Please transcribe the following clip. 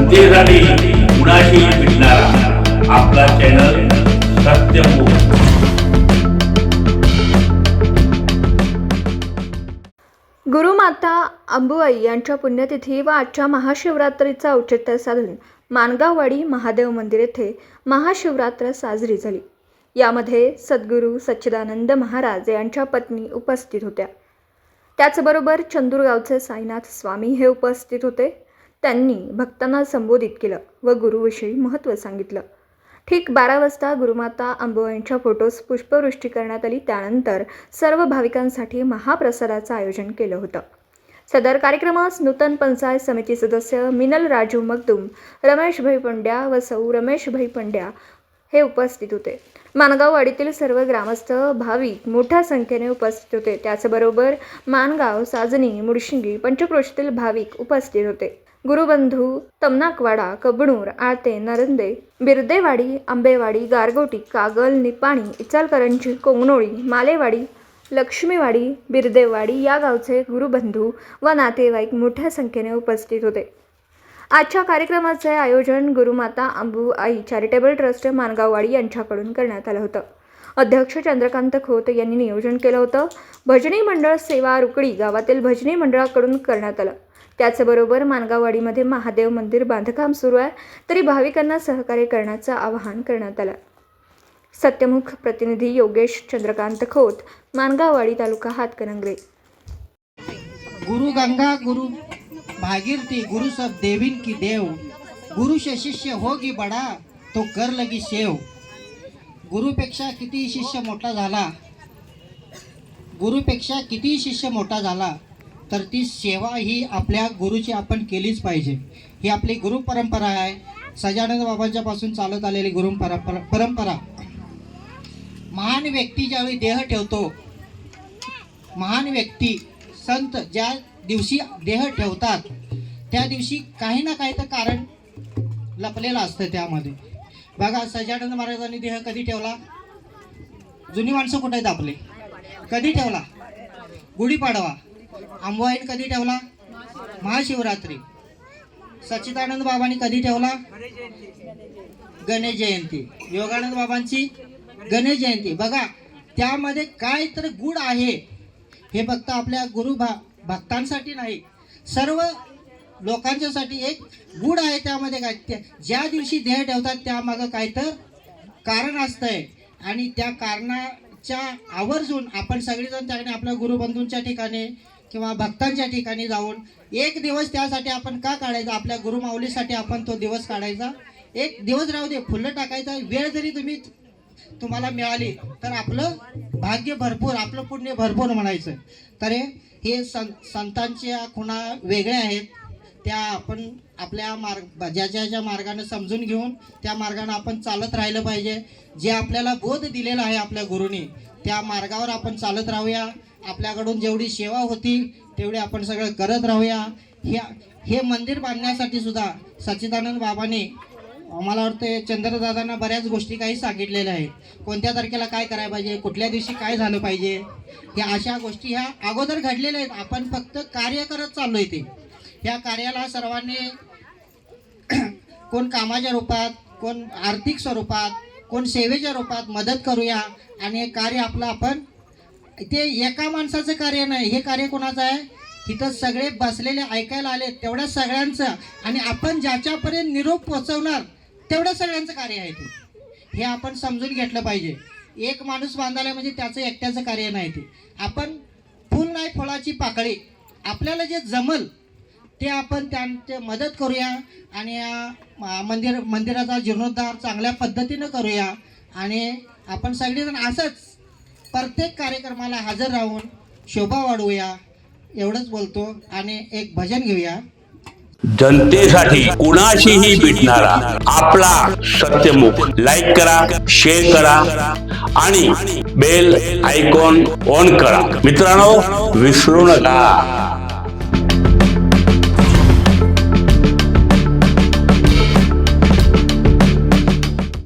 जनतेसाठी कुणाशी भेटणारा आपला चॅनल सत्यमुख। गुरुमाता अंबुबाई यांच्या पुण्यतिथी व आजच्या महाशिवरात्रीचा औचित्य साधून माणगाववाडी महादेव मंदिर येथे महाशिवरात्र साजरी झाली। यामध्ये सद्गुरू सच्चिदानंद महाराज यांच्या पत्नी उपस्थित होत्या। त्याचबरोबर चंदूरगावचे साईनाथ स्वामी हे उपस्थित होते। त्यांनी भक्तांना संबोधित केलं व गुरुविषयी महत्त्व सांगितलं। ठीक 12 वाजता गुरुमाता अंबुबाईंच्या फोटोस पुष्पवृष्टी करण्यात आली। त्यानंतर सर्व भाविकांसाठी महाप्रसादाचं आयोजन केलं होतं। सदर कार्यक्रमास नूतन पंचायत समिती सदस्य मिनल राजू मगदूम, रमेश भाई पंड्या व सौ रमेश भाई पंड्या हे उपस्थित होते। माणगाववाडीतील सर्व ग्रामस्थ भाविक मोठ्या संख्येने उपस्थित होते। त्याचबरोबर माणगाव, साजनी, मुडशिंगी, पंचक्रोशीतील भाविक उपस्थित होते। गुरुबंधू तमनाकवाडा, कबनूर, आळते, नरंदे, बिर्देवाडी, आंबेवाडी, गारगोटी, कागल, निपाणी, इचलकरंजी, कोंगनोळी, मालेवाडी, लक्ष्मीवाडी, बिर्देवाडी या गावचे गुरुबंधू व नातेवाईक मोठ्या संख्येने उपस्थित होते। आजच्या कार्यक्रमाचे आयोजन गुरुमाता अंबुबाई चॅरिटेबल ट्रस्ट माणगाववाडी यांच्याकडून करण्यात आलं होतं। अध्यक्ष चंद्रकांत खोत यांनी नियोजन केलं होतं। भजनी मंडळ सेवा रुकडी गावातील भजनी मंडळाकडून करण्यात आलं। त्याचबरोबर माणगाववाडीमध्ये महादेव मंदिर बांधकाम सुरू आहे, तरी भाविकांना सहकार्य करण्याचं आवाहन करण्यात आलं। सत्यमुख प्रतिनिधी योगेश चंद्रकांत खोत, माणगाववाडी, तालुका हातकणंगले। गुरु गंगा गुरु भागीरथी, गुरु सब देवीन की देव, गुरु से शिष्य होगी बडा तो कर लगी सेव। गुरुपेक्षा किती शिष्य मोठा झाला, गुरुपेक्षा किती शिष्य मोठा झाला तर ती सेवा ही आपल्या गुरुची आपण केलीच पाहिजे। ही आपली गुरु परंपरा आहे। सजानंद बाबांच्या पासून चालत आलेली गुरु परंपरा। महान व्यक्ती ज्यावेळी देह ठेवतो, महान व्यक्ती संत ज्या दिवशी देह ठेवतात त्या दिवशी काही ना काही तर कारण लपलेलं असतं त्यामध्ये। बघा, सजानंद महाराजांनी देह कधी ठेवला? जुनी माणसं कुठे आहेत आपले? कधी ठेवला? गुढीपाडवा। अंबुबाईने कधी ठेवला? महाशिवरात्री। सच्चिदानंद बाबांनी कधी ठेवला? गणेश जयंती। योगानंद बाबांची गणेश जयंती। बघा, त्यामध्ये काय तर गुढ आहे हे फक्त आपल्या गुरु भक्तांसाठी नाही, सर्व लोकांच्यासाठी एक गुढ आहे। त्यामध्ये काय, ज्या दिवशी देह ठेवतात त्यामागं काय तर कारण असतंय आणि त्या कारणाच्या आवर्जून आपण सगळेजण त्याने आपल्या गुरुबंधूंच्या ठिकाणी किंवा भक्तांच्या ठिकाणी जाऊन एक दिवस त्यासाठी आपण का काढायचा? आपल्या गुरुमाऊलीसाठी आपण तो दिवस काढायचा। एक दिवस राहू दे, फुलं टाकायचा वेळ जरी तुम्हाला मिळाली तर आपलं भाग्य भरपूर, आपलं पुण्य भरपूर म्हणायचं। तर हे संतांच्या खुणा वेगळ्या आहेत, त्या आपण आपल्या ज्याच्या मार्गाने समजून घेऊन त्या मार्गाने आपण चालत राहिलं पाहिजे। जे आपल्याला बोध दिलेला आहे आपल्या गुरुनी त्या मार्गावर आपण चालत राहूया। आपल्याकडून जेवढी सेवा होती तेवढी आपण सगळं करत राहूया। हे मंदिर बांधण्यासाठी सुद्धा सच्चिदानंद बाबांनी मला वाटतं चंद्रदादांना बऱ्याच गोष्टी काही सांगितलेल्या आहेत। कोणत्या तारखेला काय करायला पाहिजे, कुठल्या दिवशी काय झालं पाहिजे, ह्या अशा गोष्टी ह्या अगोदर घडलेल्या आहेत। आपण फक्त कार्य करत चाललोय ते। ह्या कार्याला सर्वांनी कोण कामाच्या रूपात, कोण आर्थिक स्वरूपात, कोण सेवेच्या रूपात मदत करूया आणि हे कार्य आपलं आपण, ते एका माणसाचं कार्य नाही, हे कार्य कोणाचं आहे? इथं सगळे बसलेले ऐकायला आले तेवढ्या सगळ्यांचं, आणि आपण ज्याच्यापर्यंत निरोप पोहोचवणार तेवढ्या सगळ्यांचं कार्य आहे ते। हे आपण समजून घेतलं पाहिजे। एक माणूस बांधायला म्हणजे त्याचं एकट्याचं कार्य नाही ते। आपण फुल नाही फळाची पाकळी, आपल्याला जे जमल ते आपण त्यांची मदत करूया आणि या मंदिराचा जीर्णोद्धार चांगल्या पद्धतीनं करूया आणि आपण सगळेजण असंच प्रत्येक कार्यक्रमाला हजर राहून शोभा वाढवूया, एवढंच बोलतो आणि एक भजन घेऊया। जनतेसाठी कुणाशीही भेटणारा आपला सत्यमुख। लाईक करा, शेअर करा आणि बेल आयकॉन ऑन करा। मित्रांनो, विसरू नका।